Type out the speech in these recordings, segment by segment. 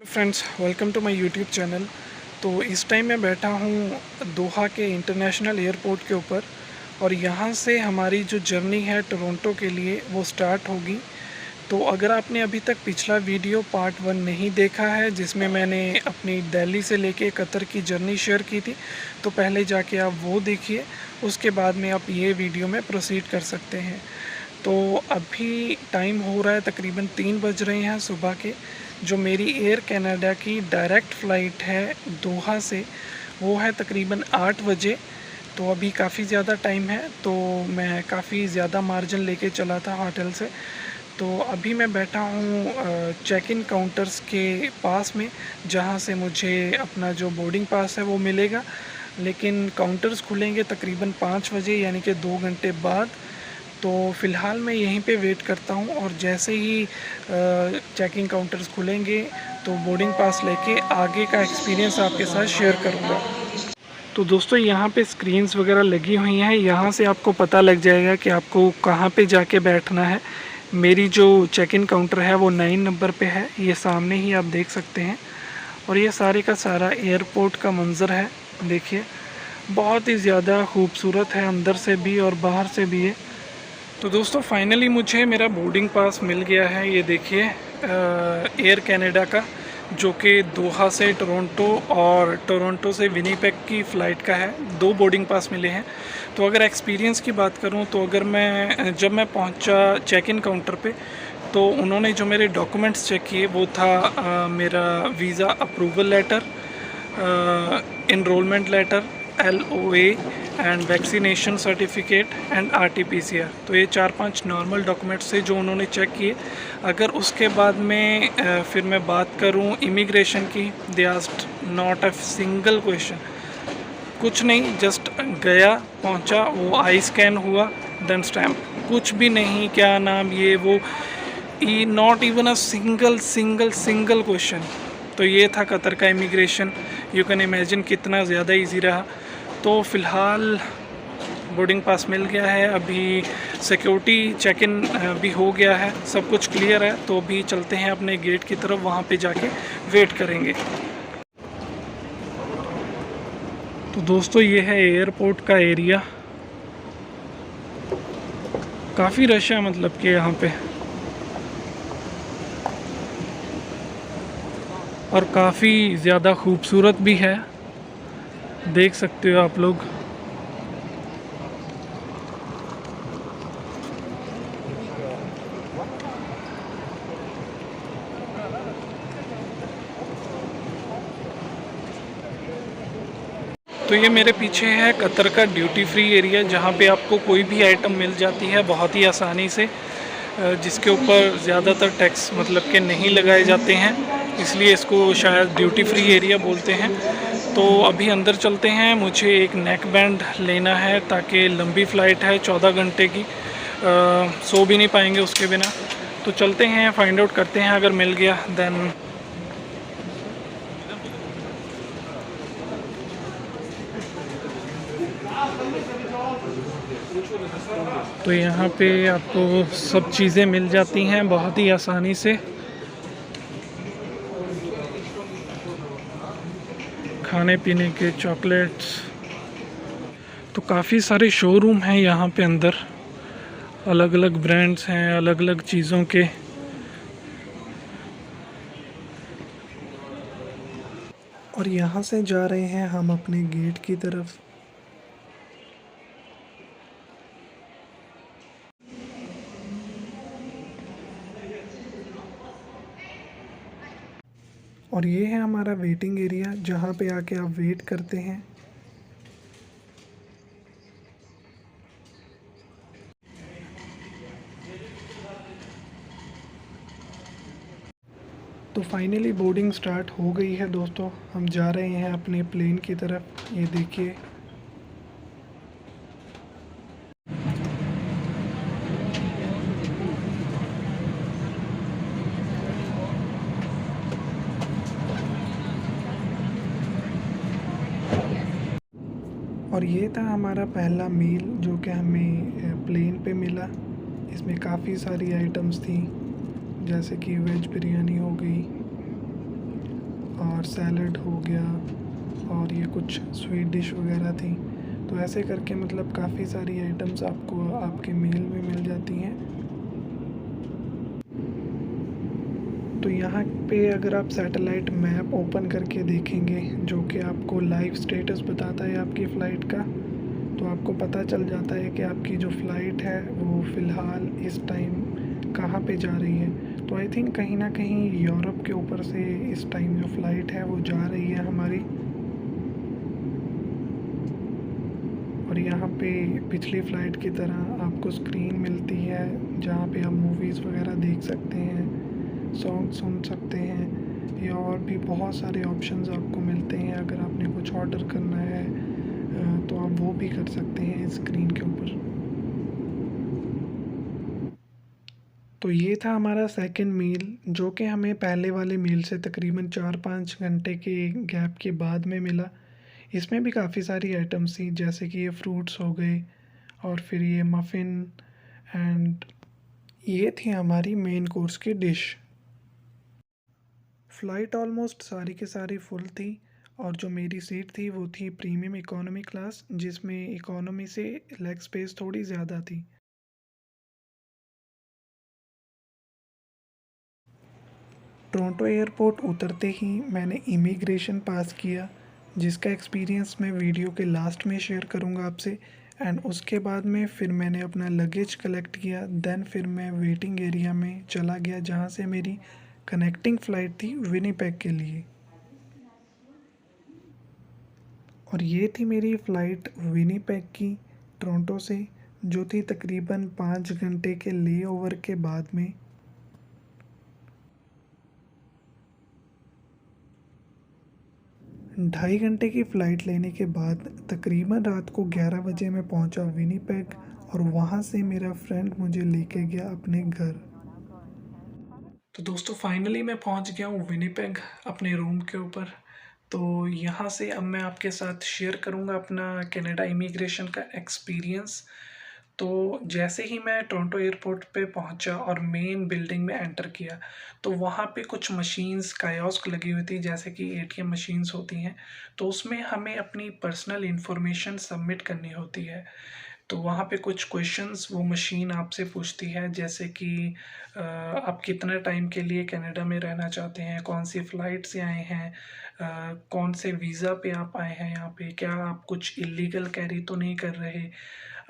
Friends, welcome to my YouTube channel. तो इस time मैं बैठा हूँ दोहा के इंटरनेशनल एयरपोर्ट के ऊपर और यहाँ से हमारी जो जर्नी है टोरंटो के लिए वो स्टार्ट होगी। तो अगर आपने अभी तक पिछला वीडियो पार्ट 1 नहीं देखा है जिसमें मैंने अपनी दिल्ली से लेके कतर की जर्नी शेयर की थी, तो पहले जाके आप वो देखिए, उसके बाद में आप ये वीडियो में प्रोसीड कर सकते हैं। तो अभी टाइम हो रहा है तकरीबन 3 बज रहे हैं सुबह के। जो मेरी एयर कनाडा की डायरेक्ट फ़्लाइट है दोहा से, वो है तकरीबन 8 बजे। तो अभी काफ़ी ज़्यादा टाइम है, तो मैं काफ़ी ज़्यादा मार्जिन लेके चला था होटल से। तो अभी मैं बैठा हूँ चेक इन काउंटर्स के पास में, जहाँ से मुझे अपना जो बोर्डिंग पास है वो मिलेगा। लेकिन काउंटर्स खुलेंगे तकरीबन 5 बजे, यानी कि 2 घंटे बाद। तो फ़िलहाल मैं यहीं पे वेट करता हूँ और जैसे ही चेकिंग काउंटर्स खुलेंगे तो बोर्डिंग पास लेके आगे का एक्सपीरियंस आपके साथ शेयर करूँगा। तो दोस्तों, यहाँ पे स्क्रीन्स वगैरह लगी हुई हैं, यहाँ से आपको पता लग जाएगा कि आपको कहाँ पे जाके बैठना है। मेरी जो चेक इन काउंटर है वो 9 नंबर पे है, ये सामने ही आप देख सकते हैं। और ये सारे का सारा एयरपोर्ट का मंज़र है, देखिए बहुत ही ज़्यादा खूबसूरत है, अंदर से भी और बाहर से भी है। तो दोस्तों, फाइनली मुझे मेरा बोर्डिंग पास मिल गया है। ये देखिए एयर कनाडा का, जो कि दोहा से टोरंटो और टोरंटो से विनीपेग की फ़्लाइट का है। 2 बोर्डिंग पास मिले हैं। तो अगर एक्सपीरियंस की बात करूं तो जब मैं पहुंचा चेक इन काउंटर पे, तो उन्होंने जो मेरे डॉक्यूमेंट्स चेक किए वो था मेरा visa approval letter, enrolment letter, LOA and vaccination certificate and RT-PCR। तो ये 4-5 नॉर्मल डॉक्यूमेंट्स थे जो उन्होंने चेक किए। अगर उसके बाद में फिर मैं बात करूं इमिग्रेशन की, they asked not a single question, कुछ नहीं, जस्ट गया, पहुंचा, वो आई स्कैन हुआ, देन स्टैम्प, कुछ भी नहीं, क्या नाम, ये वो, not even a single question. तो ये था कतर का इमिग्रेशन। यू कैन इमेजिन कितना ज़्यादा इजी रहा। तो फ़िलहाल बोर्डिंग पास मिल गया है, अभी सिक्योरिटी चेक इन भी हो गया है, सब कुछ क्लियर है। तो अभी चलते हैं अपने गेट की तरफ, वहाँ पे जाके वेट करेंगे। तो दोस्तों, ये है एयरपोर्ट का एरिया, काफ़ी रश है, मतलब कि यहाँ पे, और काफ़ी ज़्यादा खूबसूरत भी है, देख सकते हो आप लोग। तो ये मेरे पीछे है कतर का ड्यूटी फ्री एरिया, जहाँ पे आपको कोई भी आइटम मिल जाती है बहुत ही आसानी से, जिसके ऊपर ज़्यादातर टैक्स मतलब के नहीं लगाए जाते हैं, इसलिए इसको शायद ड्यूटी फ्री एरिया बोलते हैं। तो अभी अंदर चलते हैं, मुझे एक नेक बैंड लेना है ताकि लंबी फ़्लाइट है 14 घंटे की, सो भी नहीं पाएंगे उसके बिना। तो चलते हैं, फाइंड आउट करते हैं, अगर मिल गया देन। तो यहाँ पे आपको सब चीज़ें मिल जाती हैं बहुत ही आसानी से, खाने पीने के, चॉकलेट्स। तो काफ़ी सारे शोरूम हैं यहाँ पे अंदर, अलग अलग ब्रांड्स हैं, अलग अलग चीज़ों के। और यहाँ से जा रहे हैं हम अपने गेट की तरफ। और ये है हमारा वेटिंग एरिया, जहाँ पे आके आप वेट करते हैं। तो फाइनली बोर्डिंग स्टार्ट हो गई है दोस्तों, हम जा रहे हैं अपने प्लेन की तरफ। ये देखिए, और ये था हमारा पहला मील जो कि हमें प्लेन पे मिला। इसमें काफ़ी सारी आइटम्स थी, जैसे कि वेज बिरयानी हो गई, और सैलड हो गया, और ये कुछ स्वीट डिश वगैरह थी। तो ऐसे करके मतलब काफ़ी सारी आइटम्स आपको आपके मील में मिल जाती हैं। तो यहाँ पे अगर आप सैटेलाइट मैप ओपन करके देखेंगे जो कि आपको लाइव स्टेटस बताता है आपकी फ़्लाइट का, तो आपको पता चल जाता है कि आपकी जो फ़्लाइट है वो फ़िलहाल इस टाइम कहाँ पे जा रही है। तो आई थिंक कहीं ना कहीं यूरोप के ऊपर से इस टाइम जो फ़्लाइट है वो जा रही है हमारी। और यहाँ पे पिछली फ़्लाइट की तरह आपको स्क्रीन मिलती है जहाँ पे आप मूवीज़ वगैरह देख सकते हैं, सॉन्ग सुन सकते हैं, या और भी बहुत सारे ऑप्शंस आपको मिलते हैं। अगर आपने कुछ ऑर्डर करना है तो आप वो भी कर सकते हैं इस स्क्रीन के ऊपर। तो ये था हमारा सेकंड मील, जो कि हमें पहले वाले मील से तकरीबन 4-5 घंटे के गैप के बाद में मिला। इसमें भी काफ़ी सारी आइटम्स थी, जैसे कि ये फ्रूट्स हो गए, और फिर ये मफ़िन, एंड ये थी हमारी मेन कोर्स की डिश। फ़्लाइट ऑलमोस्ट सारी की सारी फुल थी, और जो मेरी सीट थी वो थी प्रीमियम इकोनॉमी क्लास, जिसमें इकोनॉमी से लेग स्पेस थोड़ी ज़्यादा थी। टोरंटो एयरपोर्ट उतरते ही मैंने इमिग्रेशन पास किया, जिसका एक्सपीरियंस मैं वीडियो के लास्ट में शेयर करूंगा आपसे। एंड उसके बाद में फिर मैंने अपना लगेज कलेक्ट किया, देन फिर मैं वेटिंग एरिया में चला गया जहां से मेरी कनेक्टिंग फ़्लाइट थी विनिपेग के लिए। और ये थी मेरी फ़्लाइट विनिपेग की, टोरंटो से, जो थी तकरीबन 5 घंटे के लेओवर के बाद में। 2.5 घंटे की फ़्लाइट लेने के बाद तकरीबन रात को 11 बजे मैं पहुंचा विनिपेग, और वहां से मेरा फ्रेंड मुझे लेके गया अपने घर। तो दोस्तों फाइनली मैं पहुंच गया हूँ विनिपेग अपने रूम के ऊपर। तो यहाँ से अब मैं आपके साथ शेयर करूँगा अपना कनाडा इमिग्रेशन का एक्सपीरियंस। तो जैसे ही मैं टोरंटो एयरपोर्ट पे पहुंचा और मेन बिल्डिंग में एंटर किया, तो वहाँ पे कुछ मशीन्स कायोस्क लगी हुई थी, जैसे कि एटीएम मशीन्स होती हैं। तो उसमें हमें अपनी पर्सनल इन्फॉर्मेशन सबमिट करनी होती है। तो वहाँ पे कुछ क्वेश्चंस वो मशीन आपसे पूछती है, जैसे कि आप कितना टाइम के लिए कनाडा में रहना चाहते हैं, कौन सी फ़्लाइट से आए हैं, कौन से वीज़ा पे आप आए हैं यहाँ पे, क्या आप कुछ इलीगल कैरी तो नहीं कर रहे,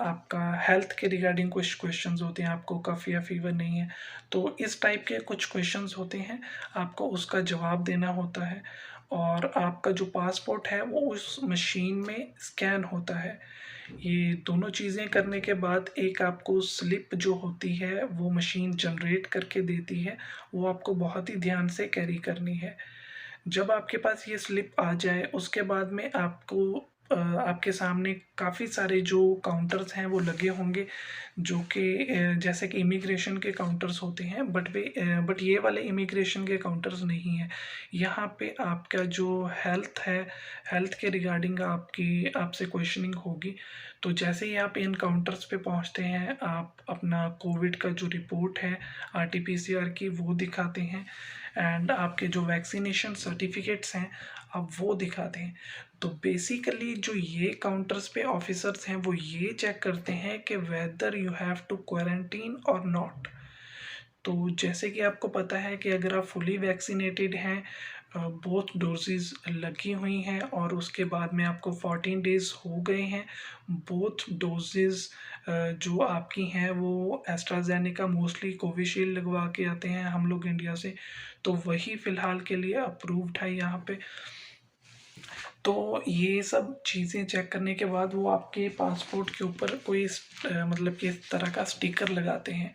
आपका हेल्थ के रिगार्डिंग कुछ क्वेश्चंस होते हैं, आपको कफ या फीवर नहीं है। तो इस टाइप के कुछ क्वेश्चंस होते हैं, आपको उसका जवाब देना होता है। और आपका जो पासपोर्ट है वो उस मशीन में स्कैन होता है। ये दोनों चीज़ें करने के बाद एक आपको स्लिप जो होती है वो मशीन जनरेट करके देती है, वो आपको बहुत ही ध्यान से कैरी करनी है। जब आपके पास ये स्लिप आ जाए उसके बाद में आपको आपके सामने काफ़ी सारे जो काउंटर्स हैं वो लगे होंगे, जो कि जैसे कि इमिग्रेशन के काउंटर्स होते हैं, बट ये वाले इमिग्रेशन के काउंटर्स नहीं हैं। यहाँ पे आपका जो हेल्थ है, हेल्थ के रिगार्डिंग आपकी आपसे क्वेश्चनिंग होगी। तो जैसे ही आप इन काउंटर्स पे पहुँचते हैं, आप अपना कोविड का जो रिपोर्ट है आरटीपीसीआर की वो दिखाते हैं, एंड आपके जो वैक्सीनेशन सर्टिफिकेट्स हैं आप वो दिखाते हैं। तो बेसिकली जो ये काउंटर्स पे ऑफिसर्स हैं वो ये चेक करते हैं कि whether you have to quarantine और नॉट। तो जैसे कि आपको पता है कि अगर आप फुली वैक्सीनेटेड हैं, बोथ डोजेज़ लगी हुई हैं, और उसके बाद में आपको 14 डेज़ हो गए हैं, बोथ डोजेज़ जो आपकी हैं वो एस्ट्राजेनेका, मोस्टली कोविशील्ड लगवा के आते हैं हम लोग इंडिया से, तो वही फ़िलहाल के लिए अप्रूव्ड है यहाँ पे। तो ये सब चीज़ें चेक करने के बाद वो आपके पासपोर्ट के ऊपर कोई मतलब कि इस तरह का स्टिकर लगाते हैं।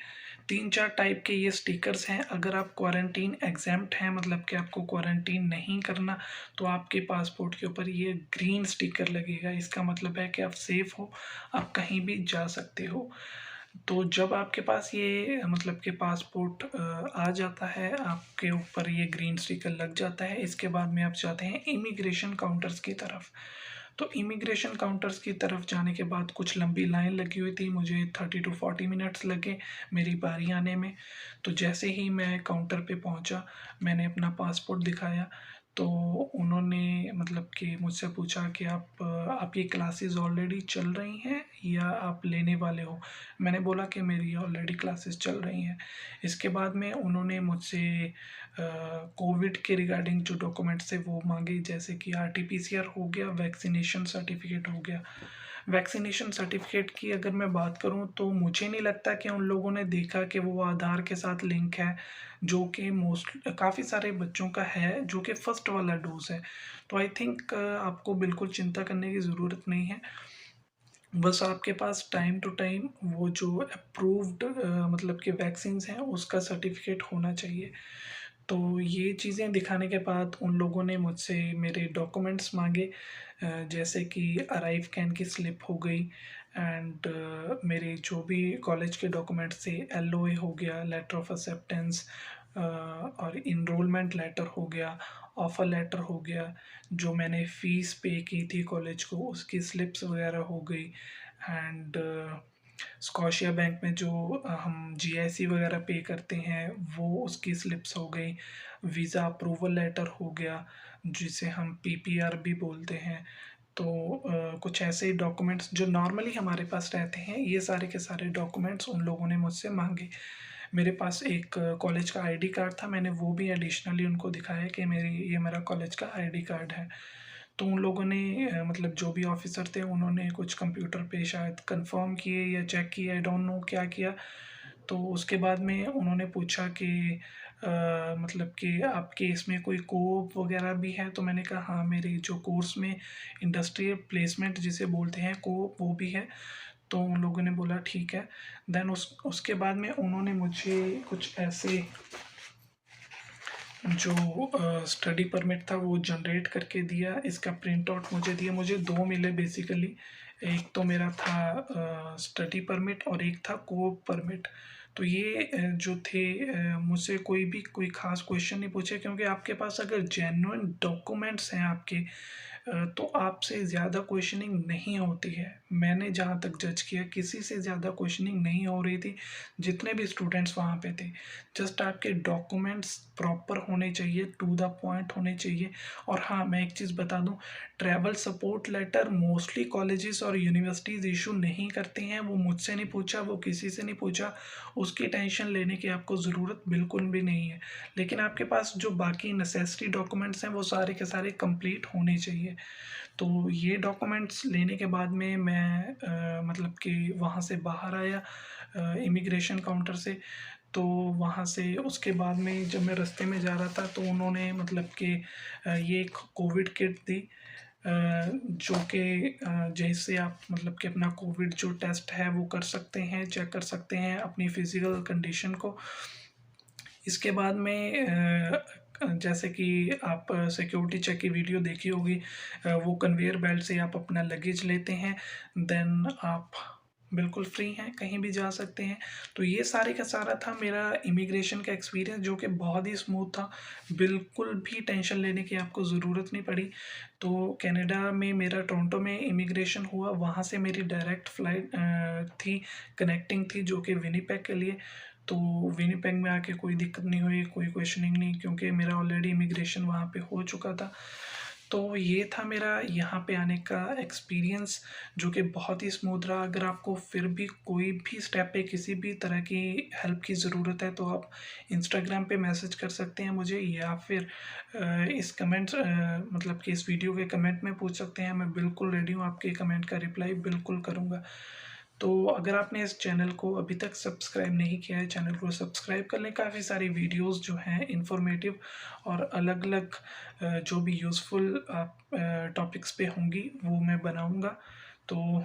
3-4 टाइप के ये स्टिकर्स हैं। अगर आप क्वारंटीन एग्जेम्प्ट हैं, मतलब कि आपको क्वारंटीन नहीं करना, तो आपके पासपोर्ट के ऊपर ये ग्रीन स्टिकर लगेगा। इसका मतलब है कि आप सेफ़ हो, आप कहीं भी जा सकते हो। तो जब आपके पास ये मतलब कि पासपोर्ट आ जाता है, आपके ऊपर ये ग्रीन स्टिकर लग जाता है, इसके बाद में आप जाते हैं इमिग्रेशन काउंटर्स की तरफ। तो इमिग्रेशन काउंटर्स की तरफ जाने के बाद कुछ लंबी लाइन लगी हुई थी, मुझे 30 to 40 मिनट्स लगे मेरी बारी आने में। तो जैसे ही मैं काउंटर पे पहुंचा, मैंने अपना पासपोर्ट दिखाया, तो उन्होंने मतलब कि मुझसे पूछा कि आप ये क्लासेस ऑलरेडी चल रही हैं या आप लेने वाले हो? मैंने बोला कि मेरी ऑलरेडी क्लासेस चल रही हैं। इसके बाद में उन्होंने मुझसे कोविड के रिगार्डिंग जो डॉक्यूमेंट्स थे वो माँगे, जैसे कि आरटी-पीसीआर हो गया, वैक्सीनेशन सर्टिफिकेट हो गया। वैक्सीनेशन सर्टिफिकेट की अगर मैं बात करूँ तो मुझे नहीं लगता कि उन लोगों ने देखा कि वो आधार के साथ लिंक है, जो कि काफ़ी सारे बच्चों का है, जो कि फर्स्ट वाला डोज़ है। तो आई थिंक आपको बिल्कुल चिंता करने की ज़रूरत नहीं है। बस आपके पास टाइम टू टाइम वो जो अप्रूव्ड मतलब कि वैक्सीन्स हैं उसका सर्टिफिकेट होना चाहिए। तो ये चीज़ें दिखाने के बाद उन लोगों ने मुझसे मेरे डॉक्यूमेंट्स माँगे, जैसे कि अराइव कैन की स्लिप हो गई एंड मेरे जो भी कॉलेज के डॉक्यूमेंट्स थे, एलओए हो गया, लेटर ऑफ एक्सेप्टेंस और इनरोलमेंट लेटर हो गया, ऑफर लेटर हो गया, जो मैंने फ़ीस पे की थी कॉलेज को उसकी स्लिप्स वगैरह हो गई एंड स्कॉशिया बैंक में जो हम जीआईसी वगैरह पे करते हैं वो उसकी स्लिप्स हो गई, वीज़ा अप्रूवल लेटर हो गया जिसे हम पीपीआर भी बोलते हैं। तो कुछ ऐसे डॉक्यूमेंट्स जो नॉर्मली हमारे पास रहते हैं, ये सारे के सारे डॉक्यूमेंट्स उन लोगों ने मुझसे माँगे। मेरे पास एक कॉलेज का आईडी कार्ड था, मैंने वो भी एडिशनली उनको दिखाया कि ये मेरा कॉलेज का आईडी कार्ड है। तो उन लोगों ने मतलब जो भी ऑफ़िसर थे उन्होंने कुछ कंप्यूटर पे शायद कन्फ़र्म किए या चेक किए, आई डोंट नो क्या किया। तो उसके बाद में उन्होंने पूछा कि मतलब कि आपके इसमें कोई कोऑप वग़ैरह भी है? तो मैंने कहा हाँ, मेरे जो कोर्स में इंडस्ट्रियल प्लेसमेंट जिसे बोलते हैं कोऑप वो भी है। तो उन लोगों ने बोला ठीक है। देन उसके बाद में उन्होंने मुझे कुछ ऐसे जो स्टडी परमिट था वो जनरेट करके दिया, इसका प्रिंट आउट मुझे दिया। मुझे 2 मिले बेसिकली, एक तो मेरा था स्टडी परमिट और एक था कोऑप परमिट। तो ये जो थे मुझसे कोई ख़ास क्वेश्चन नहीं पूछे, क्योंकि आपके पास अगर जेन्युइन डॉक्यूमेंट्स हैं आपके तो आपसे ज़्यादा क्वेश्चनिंग नहीं होती है। मैंने जहाँ तक जज किया किसी से ज़्यादा क्वेश्चनिंग नहीं हो रही थी, जितने भी स्टूडेंट्स वहाँ पे थे। जस्ट आपके डॉक्यूमेंट्स प्रॉपर होने चाहिए, टू द पॉइंट होने चाहिए। और हाँ, मैं एक चीज़ बता दूँ, travel support letter mostly colleges और यूनिवर्सिटीज़ इशू नहीं करती हैं। वो मुझसे नहीं पूछा, वो किसी से नहीं पूछा, उसकी टेंशन लेने की आपको ज़रूरत बिल्कुल भी नहीं है। लेकिन आपके पास जो बाकी नेसेसरी डॉक्यूमेंट्स हैं वो सारे के सारे कंप्लीट होने चाहिए। तो ये डॉक्यूमेंट्स लेने के बाद में मैं मतलब कि वहाँ से बाहर आया इमिग्रेशन काउंटर से। तो वहाँ से उसके बाद में जब मैं रास्ते में जा रहा था तो उन्होंने मतलब कि ये एक कोविड किट दी, जो कि जैसे आप मतलब कि अपना कोविड जो टेस्ट है वो कर सकते हैं, चेक कर सकते हैं अपनी फिज़िकल कंडीशन को। इसके बाद में जैसे कि आप सिक्योरिटी चेक की वीडियो देखी होगी, वो कन्वेयर बेल्ट से आप अपना लगेज लेते हैं, देन आप बिल्कुल फ्री हैं, कहीं भी जा सकते हैं। तो ये सारे का सारा था मेरा इमिग्रेशन का एक्सपीरियंस, जो कि बहुत ही स्मूथ था, बिल्कुल भी टेंशन लेने की आपको ज़रूरत नहीं पड़ी। तो कनाडा में मेरा टोरंटो में इमिग्रेशन हुआ, वहाँ से मेरी डायरेक्ट फ़्लाइट थी, कनेक्टिंग थी, जो कि विनिपेग के लिए। तो विनिपेग में आके कोई दिक्कत नहीं हुई, कोई क्वेश्चनिंग नहीं, क्योंकि मेरा ऑलरेडी इमिग्रेशन वहाँ पे हो चुका था। तो ये था मेरा यहाँ पे आने का एक्सपीरियंस, जो कि बहुत ही स्मूथ रहा। अगर आपको फिर भी कोई भी स्टेप पे किसी भी तरह की हेल्प की ज़रूरत है तो आप इंस्टाग्राम पे मैसेज कर सकते हैं मुझे, या फिर इस मतलब कि इस वीडियो के कमेंट में पूछ सकते हैं। मैं बिल्कुल रेडी हूँ, आपके कमेंट का रिप्लाई बिल्कुल करूँगा। तो अगर आपने इस चैनल को अभी तक सब्सक्राइब नहीं किया है, चैनल को सब्सक्राइब कर लें। काफ़ी सारी वीडियोस जो हैं इन्फॉर्मेटिव और अलग-अलग जो भी यूज़फुल टॉपिक्स पे होंगी वो मैं बनाऊँगा। तो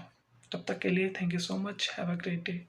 तब तक के लिए thank you so much, have a great day.